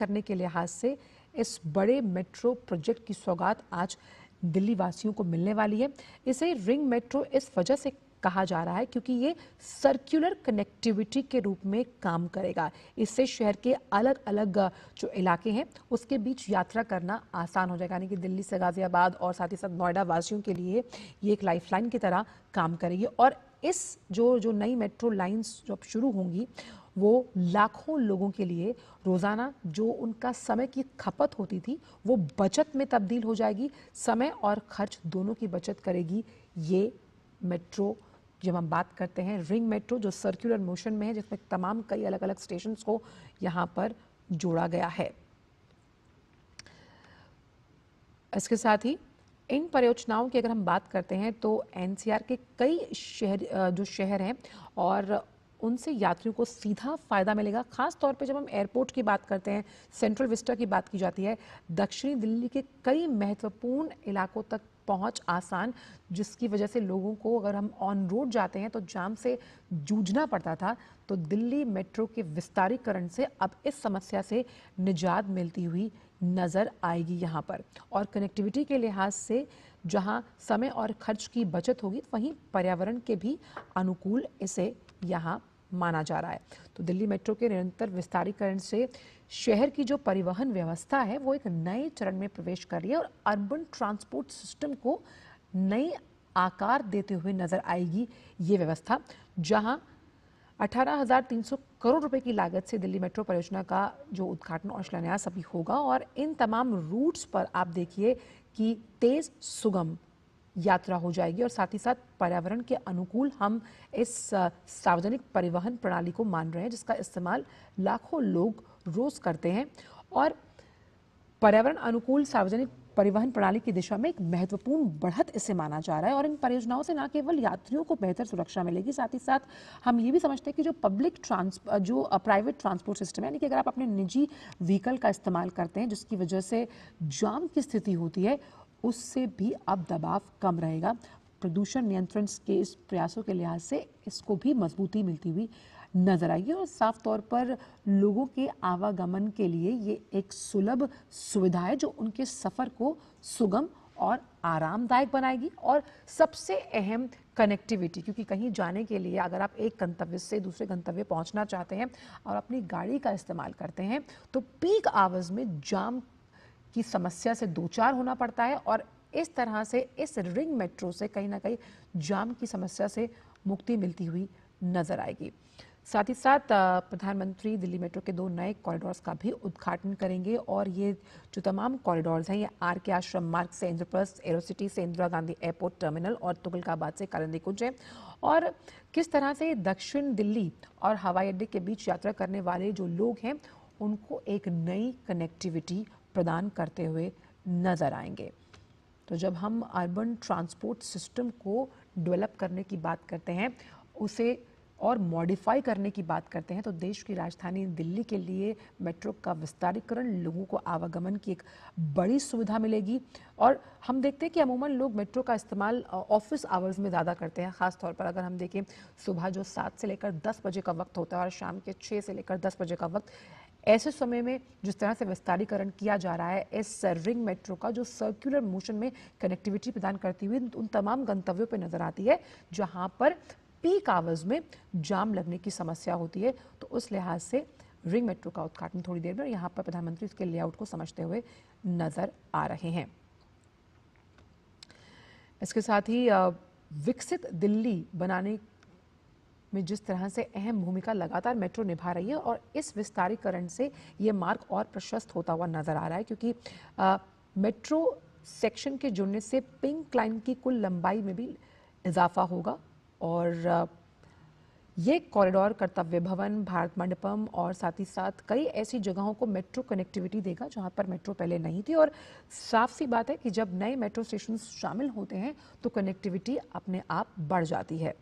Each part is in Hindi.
करने के लिहाज से इस बड़े मेट्रो प्रोजेक्ट की सौगात आज दिल्ली वासियों को मिलने वाली है। इसे रिंग मेट्रो इस वजह से कहा जा रहा है क्योंकि ये सर्कुलर कनेक्टिविटी के रूप में काम करेगा। इससे शहर के अलग अलग जो इलाके हैं उसके बीच यात्रा करना आसान हो जाएगा, यानी कि दिल्ली से गाजियाबाद और साथ ही साथ नोएडा वासियों के लिए ये एक लाइफलाइन की तरह काम करेगी। और इस जो नई मेट्रो लाइंस जब शुरू होंगी वो लाखों लोगों के लिए रोज़ाना जो उनका समय की खपत होती थी वो बचत में तब्दील हो जाएगी। समय और खर्च दोनों की बचत करेगी ये मेट्रो। जब हम बात करते हैं रिंग मेट्रो जो सर्कुलर मोशन में है, जिसमें तमाम कई अलग अलग स्टेशंस को यहाँ पर जोड़ा गया है। इसके साथ ही इन परियोजनाओं की अगर हम बात करते हैं तो एनसीआर के कई शहर हैं और उनसे यात्रियों को सीधा फायदा मिलेगा। खास तौर पे जब हम एयरपोर्ट की बात करते हैं, सेंट्रल विस्टा की बात की जाती है, दक्षिणी दिल्ली के कई महत्वपूर्ण इलाकों तक पहुंच आसान, जिसकी वजह से लोगों को अगर हम ऑन रोड जाते हैं तो जाम से जूझना पड़ता था, तो दिल्ली मेट्रो के विस्तारीकरण से अब इस समस्या से निजात मिलती हुई नज़र आएगी यहाँ पर। और कनेक्टिविटी के लिहाज से जहाँ समय और खर्च की बचत होगी वहीं पर्यावरण के भी अनुकूल इसे यहाँ माना जा रहा है। तो दिल्ली मेट्रो के निरंतर विस्तारीकरण से शहर की जो परिवहन व्यवस्था है वो एक नए चरण में प्रवेश कर रही है और अर्बन ट्रांसपोर्ट सिस्टम को नई आकार देते हुए नजर आएगी ये व्यवस्था। जहां 18,300 करोड़ रुपए की लागत से दिल्ली मेट्रो परियोजना का जो उद्घाटन और शिलान्यास अभी होगा और इन तमाम रूट्स पर आप देखिए कि तेज सुगम यात्रा हो जाएगी और साथ ही साथ पर्यावरण के अनुकूल हम इस सार्वजनिक परिवहन प्रणाली को मान रहे हैं जिसका इस्तेमाल लाखों लोग रोज करते हैं। और पर्यावरण अनुकूल सार्वजनिक परिवहन प्रणाली की दिशा में एक महत्वपूर्ण बढ़त इसे माना जा रहा है। और इन परियोजनाओं से न केवल यात्रियों को बेहतर सुरक्षा मिलेगी, साथ ही साथ हम ये भी समझते हैं कि जो प्राइवेट ट्रांसपोर्ट सिस्टम है, यानी कि अगर आप अपने निजी व्हीकल का इस्तेमाल करते हैं जिसकी वजह से जाम की स्थिति होती है, उससे भी अब दबाव कम रहेगा। प्रदूषण नियंत्रण के इस प्रयासों के लिहाज से इसको भी मजबूती मिलती हुई नजर आएगी और साफ तौर पर लोगों के आवागमन के लिए ये एक सुलभ सुविधा है जो उनके सफर को सुगम और आरामदायक बनाएगी। और सबसे अहम कनेक्टिविटी, क्योंकि कहीं जाने के लिए अगर आप एक गंतव्य से दूसरे गंतव्य पहुंचना चाहते हैं और अपनी गाड़ी का इस्तेमाल करते हैं तो पीक आवर्स में जाम की समस्या से दो चार होना पड़ता है और इस तरह से इस रिंग मेट्रो से कहीं ना कहीं जाम की समस्या से मुक्ति मिलती हुई नजर आएगी। साथ ही साथ प्रधानमंत्री दिल्ली मेट्रो के 2 नए कॉरिडोर्स का भी उद्घाटन करेंगे और ये जो तमाम कॉरिडोर्स हैं ये आर.के. आश्रम मार्ग से इंद्रप्रस्थ, एरोसिटी से इंदिरा गांधी एयरपोर्ट टर्मिनल और तुगलकाबाद से कालिंदी कुंज है। और किस तरह से दक्षिण दिल्ली और हवाई अड्डे के बीच यात्रा करने वाले जो लोग हैं उनको एक नई कनेक्टिविटी प्रदान करते हुए नजर आएंगे। तो जब हम अर्बन ट्रांसपोर्ट सिस्टम को डेवलप करने की बात करते हैं, उसे और मॉडिफाई करने की बात करते हैं, तो देश की राजधानी दिल्ली के लिए मेट्रो का विस्तारीकरण लोगों को आवागमन की एक बड़ी सुविधा मिलेगी। और हम देखते हैं कि अमूमन लोग मेट्रो का इस्तेमाल ऑफिस आवर्स में ज़्यादा करते हैं। ख़ास तौर पर अगर हम देखें सुबह जो 7 से लेकर 10 बजे का वक्त होता है और शाम के 6 से लेकर 10 बजे का वक्त, ऐसे समय में जिस तरह से विस्तारीकरण किया जा रहा है इस रिंग मेट्रो का जो सर्कुलर मोशन में कनेक्टिविटी प्रदान करती हुई उन तमाम गंतव्यों पर नजर आती है जहां पर पीक आवर्स में जाम लगने की समस्या होती है। तो उस लिहाज से रिंग मेट्रो का उद्घाटन थोड़ी देर में, यहाँ पर प्रधानमंत्री इसके लेआउट को समझते हुए नजर आ रहे हैं। इसके साथ ही विकसित दिल्ली बनाने में जिस तरह से अहम भूमिका लगातार मेट्रो निभा रही है और इस विस्तारीकरण से ये मार्ग और प्रशस्त होता हुआ नजर आ रहा है क्योंकि मेट्रो सेक्शन के जुड़ने से पिंक लाइन की कुल लंबाई में भी इजाफा होगा और ये कॉरिडोर कर्तव्य भवन, भारत मंडपम और साथ ही साथ कई ऐसी जगहों को मेट्रो कनेक्टिविटी देगा जहां पर मेट्रो पहले नहीं थी। और साफ सी बात है कि जब नए मेट्रो स्टेशन शामिल होते हैं तो कनेक्टिविटी अपने आप बढ़ जाती है।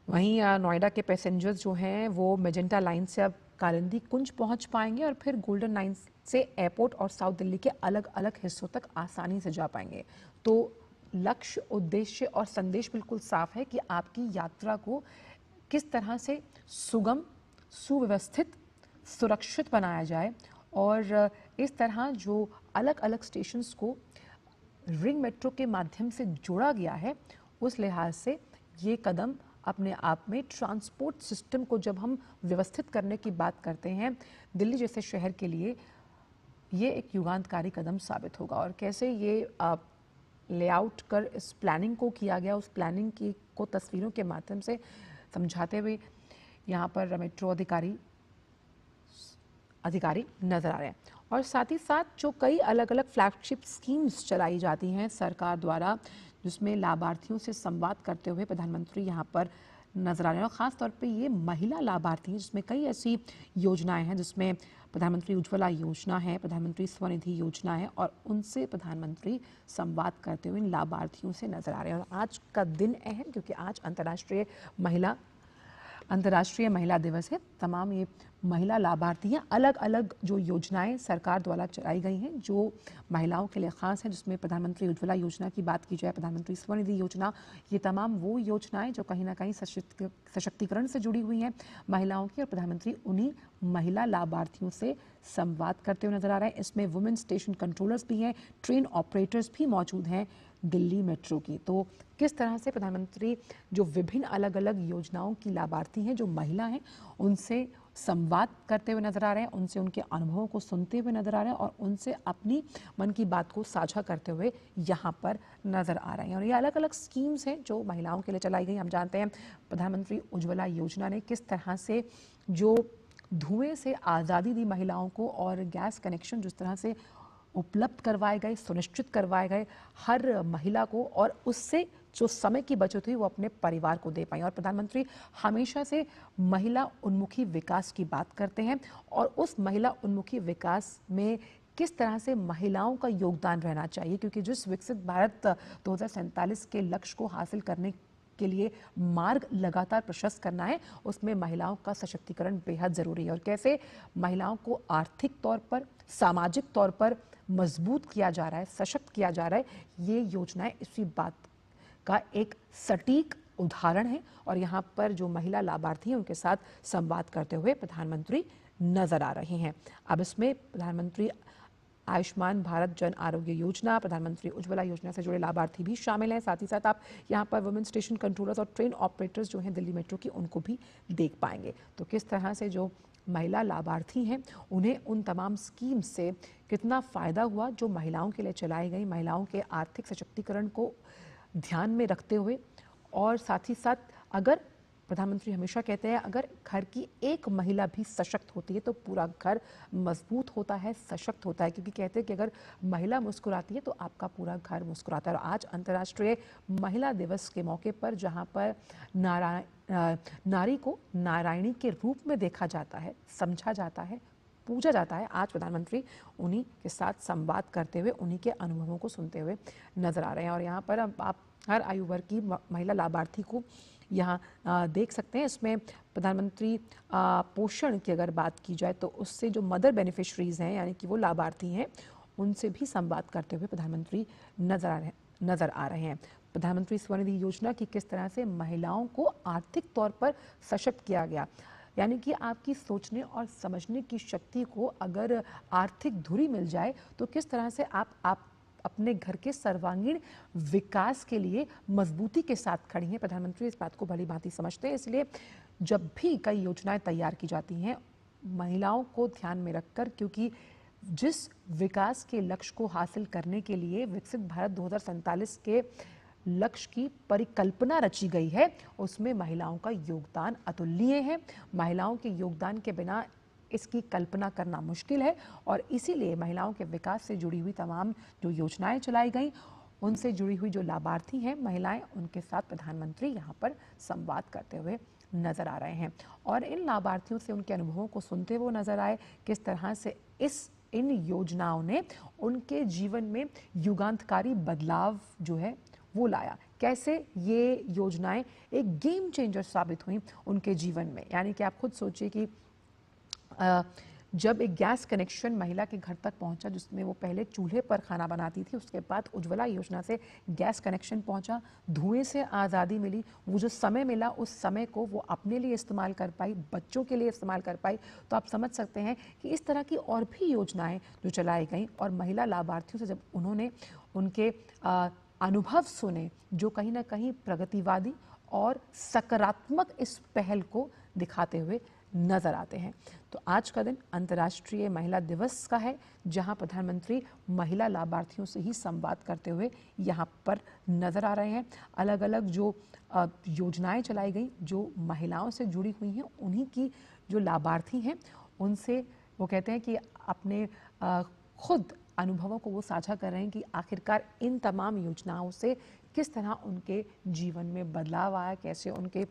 वहीं नोएडा के पैसेंजर्स जो हैं वो मेजेंटा लाइन से अब कालिंदी कुंज पहुंच पाएंगे और फिर गोल्डन लाइन से एयरपोर्ट और साउथ दिल्ली के अलग अलग हिस्सों तक आसानी से जा पाएंगे। तो लक्ष्य, उद्देश्य और संदेश बिल्कुल साफ है कि आपकी यात्रा को किस तरह से सुगम, सुव्यवस्थित, सुरक्षित बनाया जाए और इस तरह जो अलग अलग स्टेशंस को रिंग मेट्रो के माध्यम से जोड़ा गया है, उस लिहाज से ये कदम अपने आप में ट्रांसपोर्ट सिस्टम को जब हम व्यवस्थित करने की बात करते हैं दिल्ली जैसे शहर के लिए, ये एक युगांतकारी कदम साबित होगा। और कैसे ये लेआउट कर इस प्लानिंग को किया गया, उस प्लानिंग की को तस्वीरों के माध्यम से समझाते हुए यहाँ पर मेट्रो अधिकारी नजर आ रहे हैं। और साथ ही साथ जो कई अलग अलग फ्लैगशिप स्कीम्स चलाई जाती हैं सरकार द्वारा, जिसमें लाभार्थियों से संवाद करते हुए प्रधानमंत्री यहाँ पर नजर आ रहे हैं। और ख़ास तौर पे ये महिला लाभार्थी हैं, जिसमें कई ऐसी योजनाएं हैं, जिसमें प्रधानमंत्री उज्ज्वला योजना है, प्रधानमंत्री स्वनिधि योजना है, और उनसे प्रधानमंत्री संवाद करते हुए इन लाभार्थियों से नजर आ रहे हैं। और आज का दिन अहम, क्योंकि आज अंतर्राष्ट्रीय महिला दिवस है। तमाम ये महिला लाभार्थी हैं, अलग अलग जो योजनाएं सरकार द्वारा चलाई गई हैं जो महिलाओं के लिए ख़ास हैं, जिसमें प्रधानमंत्री उज्ज्वला योजना की बात की जाए, प्रधानमंत्री स्वनिधि योजना, ये तमाम वो योजनाएं जो कहीं ना कहीं सशक्तिकरण से जुड़ी हुई हैं महिलाओं की। और प्रधानमंत्री उन्हीं महिला लाभार्थियों से संवाद करते हुए नजर आ रहे हैं। इसमें वुमेन स्टेशन कंट्रोलर्स भी हैं, ट्रेन ऑपरेटर्स भी मौजूद हैं दिल्ली मेट्रो की। तो किस तरह से प्रधानमंत्री जो विभिन्न अलग अलग योजनाओं की लाभार्थी हैं, जो महिला हैं, उनसे संवाद करते हुए नजर आ रहे हैं, उनसे उनके अनुभवों को सुनते हुए नजर आ रहे हैं और उनसे अपनी मन की बात को साझा करते हुए यहाँ पर नजर आ रहे हैं। और ये अलग अलग स्कीम्स हैं जो महिलाओं के लिए चलाई गई। हम जानते हैं प्रधानमंत्री उज्ज्वला योजना ने किस तरह से जो धुएं से आज़ादी दी महिलाओं को, और गैस कनेक्शन जिस तरह से उपलब्ध करवाए गए, सुनिश्चित करवाए गए हर महिला को, और उससे जो समय की बचत हुई वो अपने परिवार को दे पाई। और प्रधानमंत्री हमेशा से महिला उन्मुखी विकास की बात करते हैं, और उस महिला उन्मुखी विकास में किस तरह से महिलाओं का योगदान रहना चाहिए, क्योंकि जिस विकसित भारत 2047 के लक्ष्य को हासिल करने के लिए मार्ग लगातार प्रशस्त करना है, उसमें महिलाओं का सशक्तिकरण बेहद ज़रूरी है। और कैसे महिलाओं को आर्थिक तौर पर, सामाजिक तौर पर मजबूत किया जा रहा है, सशक्त किया जा रहा है, ये योजनाएं इसी बात का एक सटीक उदाहरण है। और यहाँ पर जो महिला लाभार्थी हैं उनके साथ संवाद करते हुए प्रधानमंत्री नजर आ रहे हैं। अब इसमें प्रधानमंत्री आयुष्मान भारत जन आरोग्य योजना, प्रधानमंत्री उज्ज्वला योजना से जुड़े लाभार्थी भी शामिल हैं। साथ ही साथ आप यहाँ पर वुमेन स्टेशन कंट्रोलर्स और ट्रेन ऑपरेटर्स जो हैं दिल्ली मेट्रो की, उनको भी देख पाएंगे। तो किस तरह से जो महिला लाभार्थी हैं उन्हें उन तमाम स्कीम से कितना फ़ायदा हुआ जो महिलाओं के लिए चलाई गई, महिलाओं के आर्थिक सशक्तिकरण को ध्यान में रखते हुए। और साथ ही साथ अगर प्रधानमंत्री हमेशा कहते हैं अगर घर की एक महिला भी सशक्त होती है तो पूरा घर मजबूत होता है, सशक्त होता है, क्योंकि कहते हैं कि अगर महिला मुस्कुराती है तो आपका पूरा घर मुस्कुराता है। और आज अंतर्राष्ट्रीय महिला दिवस के मौके पर जहां पर नारी को नारायणी के रूप में देखा जाता है, समझा जाता है, पूजा जाता है, आज प्रधानमंत्री उन्हीं के साथ संवाद करते हुए उन्हीं के अनुभवों को सुनते हुए नजर आ रहे हैं। और यहाँ पर आप हर आयु वर्ग की महिला लाभार्थी को यहाँ देख सकते हैं। इसमें प्रधानमंत्री पोषण की अगर बात की जाए तो उससे जो मदर बेनिफिशरीज हैं, यानी कि वो लाभार्थी हैं, उनसे भी संवाद करते हुए प्रधानमंत्री नजर आ रहे हैं। प्रधानमंत्री स्वनिधि योजना की किस तरह से महिलाओं को आर्थिक तौर पर सशक्त किया गया, यानी कि आपकी सोचने और समझने की शक्ति को अगर आर्थिक धुरी मिल जाए तो किस तरह से आप अपने घर के सर्वांगीण विकास के लिए मजबूती के साथ खड़ी हैं। प्रधानमंत्री इस बात को भली भांति समझते हैं, इसलिए जब भी कई योजनाएं तैयार की जाती हैं महिलाओं को ध्यान में रखकर, क्योंकि जिस विकास के लक्ष्य को हासिल करने के लिए विकसित भारत 2047 के लक्ष्य की परिकल्पना रची गई है, उसमें महिलाओं का योगदान अतुलनीय है। महिलाओं के योगदान के बिना इसकी कल्पना करना मुश्किल है, और इसीलिए महिलाओं के विकास से जुड़ी हुई तमाम जो योजनाएं चलाई गई, उनसे जुड़ी हुई जो लाभार्थी हैं महिलाएं, उनके साथ प्रधानमंत्री यहाँ पर संवाद करते हुए नजर आ रहे हैं। और इन लाभार्थियों से उनके अनुभवों को सुनते हुए नजर आए किस तरह से इन योजनाओं ने उनके जीवन में युगांतकारी बदलाव जो है वो लाया, कैसे ये योजनाएं एक गेम चेंजर साबित हुई उनके जीवन में। यानी कि आप खुद सोचिए कि जब एक गैस कनेक्शन महिला के घर तक पहुंचा, जिसमें वो पहले चूल्हे पर खाना बनाती थी, उसके बाद उज्ज्वला योजना से गैस कनेक्शन पहुंचा, धुएं से आज़ादी मिली, वो जो समय मिला उस समय को वो अपने लिए इस्तेमाल कर पाई, बच्चों के लिए इस्तेमाल कर पाई। तो आप समझ सकते हैं कि इस तरह की और भी योजनाएं जो चलाई गई और महिला लाभार्थियों से जब उन्होंने उनके अनुभव सुने, जो कहीं ना कहीं प्रगतिवादी और सकारात्मक इस पहल को दिखाते हुए नजर आते हैं। तो आज का दिन अंतर्राष्ट्रीय महिला दिवस का है, जहां प्रधानमंत्री महिला लाभार्थियों से ही संवाद करते हुए यहां पर नजर आ रहे हैं। अलग अलग जो योजनाएं चलाई गई जो महिलाओं से जुड़ी हुई हैं, उन्हीं की जो लाभार्थी हैं उनसे वो कहते हैं कि अपने खुद अनुभवों को वो साझा कर रहे हैं कि आखिरकार इन तमाम योजनाओं से किस तरह उनके जीवन में बदलाव आया, कैसे उनके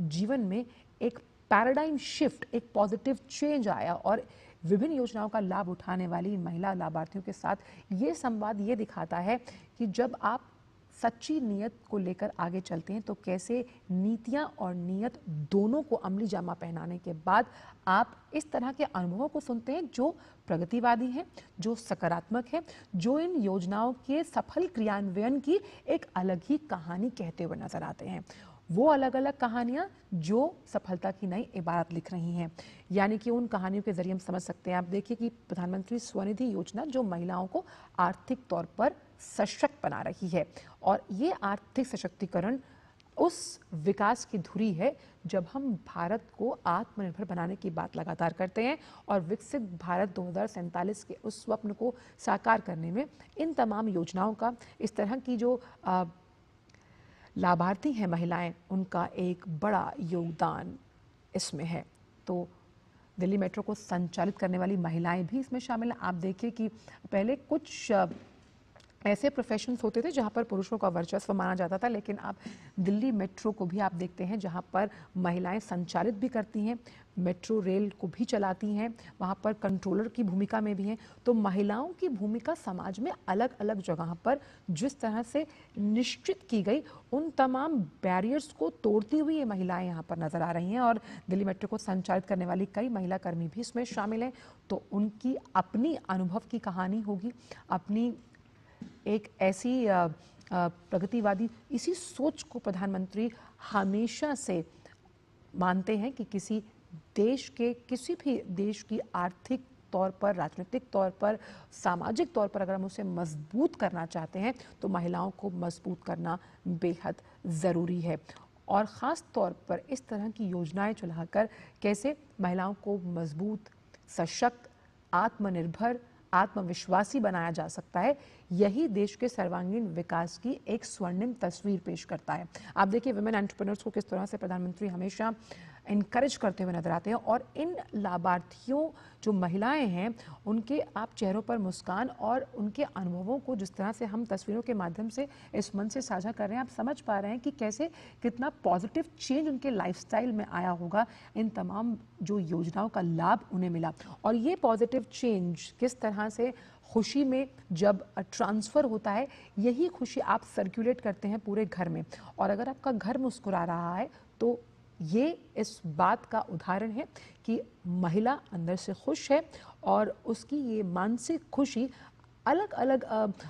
जीवन में एक पैराडाइम शिफ्ट, एक पॉजिटिव चेंज आया। और विभिन्न योजनाओं का लाभ उठाने वाली महिला लाभार्थियों के साथ ये संवाद ये दिखाता है कि जब आप सच्ची नीयत को लेकर आगे चलते हैं तो कैसे नीतियां और नीयत दोनों को अमली जामा पहनाने के बाद आप इस तरह के अनुभवों को सुनते हैं जो प्रगतिवादी हैं, जो सकारात्मक है, जो इन योजनाओं के सफल क्रियान्वयन की एक अलग ही कहानी कहते हुए नजर आते हैं। वो अलग अलग कहानियां जो सफलता की नई इबारत लिख रही हैं, यानी कि उन कहानियों के जरिए हम समझ सकते हैं। आप देखिए कि प्रधानमंत्री स्वनिधि योजना जो महिलाओं को आर्थिक तौर पर सशक्त बना रही है, और ये आर्थिक सशक्तिकरण उस विकास की धुरी है जब हम भारत को आत्मनिर्भर बनाने की बात लगातार करते हैं और विकसित भारत 2047 के उस स्वप्न को साकार करने में इन तमाम योजनाओं का, इस तरह की जो लाभार्थी हैं महिलाएं, उनका एक बड़ा योगदान इसमें है। तो दिल्ली मेट्रो को संचालित करने वाली महिलाएं भी इसमें शामिल हैं। आप देखिए कि पहले कुछ ऐसे प्रोफेशंस होते थे जहां पर पुरुषों का वर्चस्व माना जाता था, लेकिन आप दिल्ली मेट्रो को भी आप देखते हैं जहां पर महिलाएं संचालित भी करती हैं, मेट्रो रेल को भी चलाती हैं, वहां पर कंट्रोलर की भूमिका में भी हैं। तो महिलाओं की भूमिका समाज में अलग अलग जगह पर जिस तरह से निश्चित की गई, उन तमाम बैरियर्स को तोड़ती हुई ये महिलाएं यहाँ पर नजर आ रही हैं। और दिल्ली मेट्रो को संचालित करने वाली कई महिला कर्मी भी इसमें शामिल हैं। तो उनकी अपनी अनुभव की कहानी होगी, अपनी एक ऐसी प्रगतिवादी, इसी सोच को प्रधानमंत्री हमेशा से मानते हैं कि किसी देश के, किसी भी देश की आर्थिक तौर पर, राजनीतिक तौर पर, सामाजिक तौर पर अगर हम उसे मजबूत करना चाहते हैं तो महिलाओं को मजबूत करना बेहद ज़रूरी है। और ख़ास तौर पर इस तरह की योजनाएं चलाकर कैसे महिलाओं को मजबूत, सशक्त, आत्मनिर्भर, आत्मविश्वासी बनाया जा सकता है, यही देश के सर्वांगीण विकास की एक स्वर्णिम तस्वीर पेश करता है। आप देखिए विमेन एंटरप्रेन्योर्स को किस तरह से प्रधानमंत्री हमेशा इनकरेज करते हुए नजर आते हैं, और इन लाभार्थियों जो महिलाएं हैं उनके आप चेहरों पर मुस्कान और उनके अनुभवों को जिस तरह से हम तस्वीरों के माध्यम से इस मंच से साझा कर रहे हैं, आप समझ पा रहे हैं कि कैसे कितना पॉजिटिव चेंज उनके लाइफस्टाइल में आया होगा, इन तमाम जो योजनाओं का लाभ उन्हें मिला। और ये पॉजिटिव चेंज किस तरह से खुशी में जब ट्रांसफ़र होता है, यही खुशी आप सर्कुलेट करते हैं पूरे घर में। और अगर आपका घर मुस्कुरा रहा है तो ये इस बात का उदाहरण है कि महिला अंदर से खुश है, और उसकी ये मानसिक खुशी अलग अलग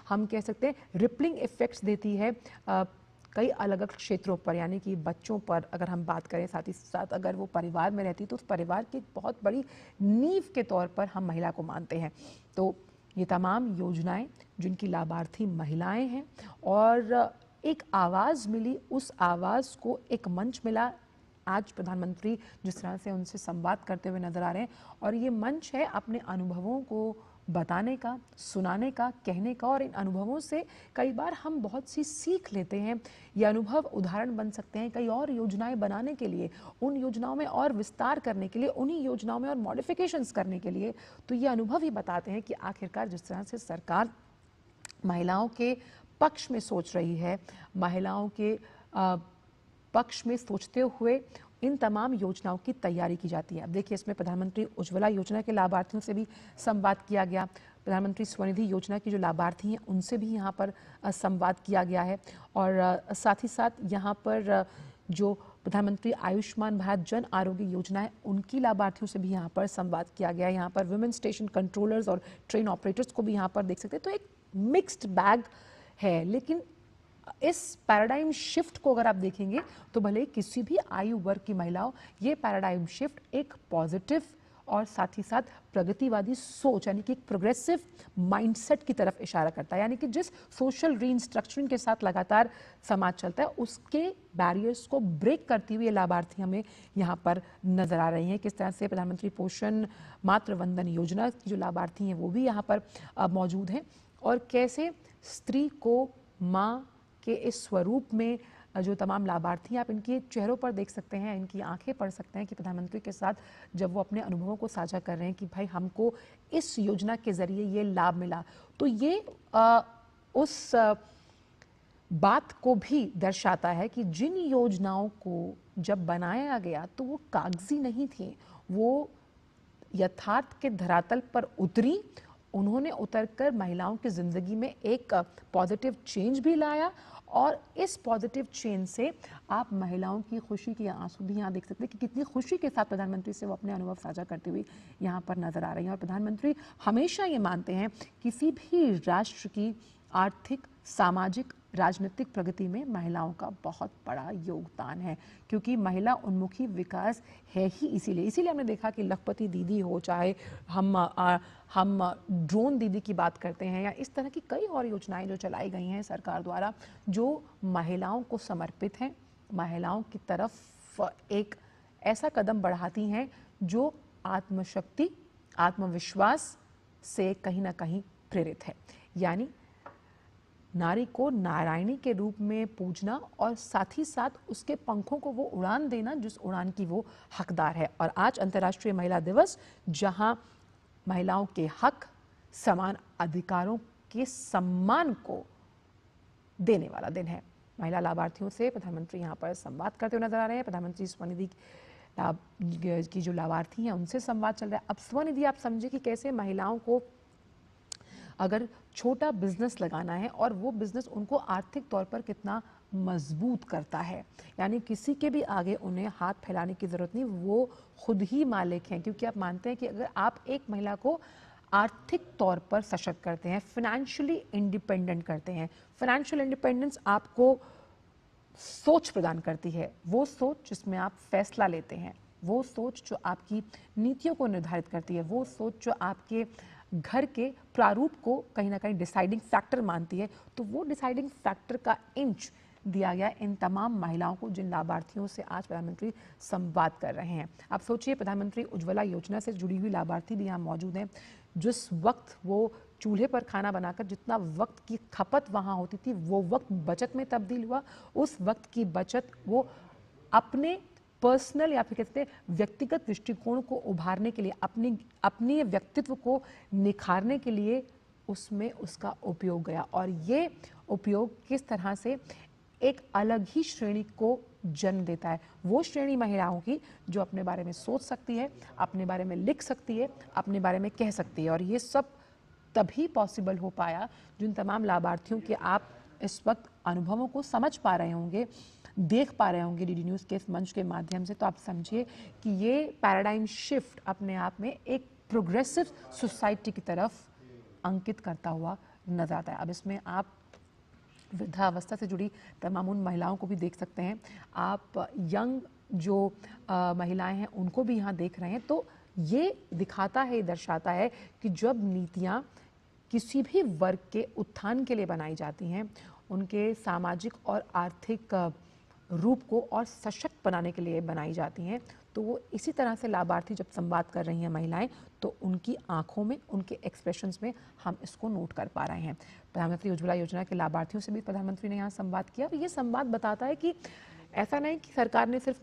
हम कह सकते हैं रिपलिंग इफ़ेक्ट्स देती है कई अलग अलग क्षेत्रों पर, यानी कि बच्चों पर अगर हम बात करें, साथ ही साथ अगर वो परिवार में रहती तो उस परिवार की बहुत बड़ी नींव के तौर पर हम महिला को मानते हैं। तो ये तमाम योजनाएं जिनकी लाभार्थी महिलाएं हैं, और एक आवाज़ मिली, उस आवाज़ को एक मंच मिला। आज प्रधानमंत्री जिस तरह से उनसे संवाद करते हुए नजर आ रहे हैं, और ये मंच है अपने अनुभवों को बताने का, सुनाने का, कहने का। और इन अनुभवों से कई बार हम बहुत सी सीख लेते हैं। ये अनुभव उदाहरण बन सकते हैं कई और योजनाएं बनाने के लिए, उन योजनाओं में और विस्तार करने के लिए, उन्हीं योजनाओं में और मॉडिफिकेशंस करने के लिए। तो ये अनुभव ही बताते हैं कि आखिरकार जिस तरह से सरकार महिलाओं के पक्ष में सोच रही है, महिलाओं के पक्ष में सोचते हुए इन तमाम योजनाओं की तैयारी की जाती है। अब देखिए इसमें प्रधानमंत्री उज्ज्वला योजना के लाभार्थियों से भी संवाद किया गया, प्रधानमंत्री स्वनिधि योजना की जो लाभार्थी हैं उनसे भी यहाँ पर संवाद किया गया है, और साथ ही साथ यहाँ पर जो प्रधानमंत्री आयुष्मान भारत जन आरोग्य योजना है, उनकी लाभार्थियों से भी यहाँ पर संवाद किया गया है। यहाँ पर वुमेन स्टेशन कंट्रोलर्स और ट्रेन ऑपरेटर्स को भी यहाँ पर देख सकते हैं। तो एक मिक्स्ड बैग है, लेकिन इस पैराडाइम शिफ्ट को अगर आप देखेंगे तो भले किसी भी आयु वर्ग की महिलाओं, ये पैराडाइम शिफ्ट एक पॉजिटिव और साथ ही साथ प्रगतिवादी सोच यानी कि एक प्रोग्रेसिव माइंडसेट की तरफ इशारा करता है। यानी कि जिस सोशल रीइंस्ट्रक्चरिंग के साथ लगातार समाज चलता है, उसके बैरियर्स को ब्रेक करती हुई लाभार्थी हमें यहाँ पर नजर आ रही हैं। किस तरह से प्रधानमंत्री पोषण मातृ वंदन योजना की जो लाभार्थी हैं वो भी यहाँ पर मौजूद हैं, और कैसे स्त्री को माँ के इस स्वरूप में जो तमाम लाभार्थी आप इनके चेहरों पर देख सकते हैं, इनकी आंखें पढ़ सकते हैं कि प्रधानमंत्री के साथ जब वो अपने अनुभवों को साझा कर रहे हैं कि भाई हमको इस योजना के जरिए ये लाभ मिला, तो ये उस बात को भी दर्शाता है कि जिन योजनाओं को जब बनाया गया तो वो कागजी नहीं थी, वो यथार्थ के धरातल पर उतरी, उन्होंने उतरकर महिलाओं की जिंदगी में एक पॉजिटिव चेंज भी लाया, और इस पॉजिटिव चेंज से आप महिलाओं की खुशी के आंसू भी यहाँ देख सकते हैं कि कितनी खुशी के साथ प्रधानमंत्री से वो अपने अनुभव साझा करते हुए यहाँ पर नजर आ रही हैं। और प्रधानमंत्री हमेशा ये मानते हैं किसी भी राष्ट्र की आर्थिक, सामाजिक, राजनीतिक प्रगति में महिलाओं का बहुत बड़ा योगदान है, क्योंकि महिला उन्मुखी विकास है ही इसीलिए हमने देखा कि लखपति दीदी हो, चाहे हम ड्रोन दीदी की बात करते हैं, या इस तरह की कई और योजनाएं जो चलाई गई हैं सरकार द्वारा, जो महिलाओं को समर्पित हैं, महिलाओं की तरफ एक ऐसा कदम बढ़ाती हैं जो आत्मशक्ति, आत्मविश्वास से कहीं ना कहीं प्रेरित है। यानी नारी को नारायणी के रूप में पूजना और साथ ही साथ उसके पंखों को वो उड़ान देना जिस उड़ान की वो हकदार है। और आज अंतर्राष्ट्रीय महिला दिवस, जहां महिलाओं के हक, समान अधिकारों के सम्मान को देने वाला दिन है। महिला लाभार्थियों से प्रधानमंत्री यहाँ पर संवाद करते हुए नजर आ रहे हैं। प्रधानमंत्री स्वनिधि की जो लाभार्थी हैं उनसे संवाद चल रहा है। अब स्वनिधि आप समझे कि कैसे महिलाओं को अगर छोटा बिजनेस लगाना है और वो बिजनेस उनको आर्थिक तौर पर कितना मजबूत करता है, यानी किसी के भी आगे उन्हें हाथ फैलाने की जरूरत नहीं, वो खुद ही मालिक हैं। क्योंकि आप मानते हैं कि अगर आप एक महिला को आर्थिक तौर पर सशक्त करते हैं, फाइनेंशियली इंडिपेंडेंट करते हैं, फाइनेंशियल इंडिपेंडेंस आपको सोच प्रदान करती है, वो सोच जिसमें आप फैसला लेते हैं, वो सोच जो आपकी नीतियों को निर्धारित करती है, वो सोच जो आपके घर के प्रारूप को कहीं ना कहीं डिसाइडिंग फैक्टर मानती है, तो वो डिसाइडिंग फैक्टर का इंच दिया गया इन तमाम महिलाओं को जिन लाभार्थियों से आज प्रधानमंत्री संवाद कर रहे हैं। आप सोचिए, प्रधानमंत्री उज्ज्वला योजना से जुड़ी हुई लाभार्थी भी यहाँ मौजूद हैं। जिस वक्त वो चूल्हे पर खाना बनाकर जितना वक्त की खपत वहाँ होती थी, वो वक्त बचत में तब्दील हुआ। उस वक्त की बचत वो अपने पर्सनल या फिर कहते हैं व्यक्तिगत दृष्टिकोण को उभारने के लिए, अपने व्यक्तित्व को निखारने के लिए उसमें उसका उपयोग गया। और ये उपयोग किस तरह से एक अलग ही श्रेणी को जन्म देता है, वो श्रेणी महिलाओं की जो अपने बारे में सोच सकती है, अपने बारे में लिख सकती है, अपने बारे में कह सकती है। और ये सब तभी पॉसिबल हो पाया जिन तमाम लाभार्थियों के आप इस वक्त अनुभवों को समझ पा रहे होंगे, देख पा रहे होंगे डीडी न्यूज़ के इस मंच के माध्यम से। तो आप समझिए कि ये पैराडाइम शिफ्ट अपने आप में एक प्रोग्रेसिव सोसाइटी की तरफ अंकित करता हुआ नजर आता है। अब इसमें आप वृद्धावस्था से जुड़ी तमाम उन महिलाओं को भी देख सकते हैं, आप यंग जो महिलाएं हैं उनको भी यहाँ देख रहे हैं। तो ये दिखाता है, दर्शाता है कि जब नीतियाँ किसी भी वर्ग के उत्थान के लिए बनाई जाती हैं, उनके सामाजिक और आर्थिक रूप को और सशक्त बनाने के लिए बनाई जाती हैं, तो वो इसी तरह से लाभार्थी जब संवाद कर रही हैं महिलाएं, तो उनकी आंखों में, उनके एक्सप्रेशंस में हम इसको नोट कर पा रहे हैं। प्रधानमंत्री उज्ज्वला योजना के लाभार्थियों से भी प्रधानमंत्री ने यहाँ संवाद किया। ये संवाद बताता है कि ऐसा नहीं कि सरकार ने सिर्फ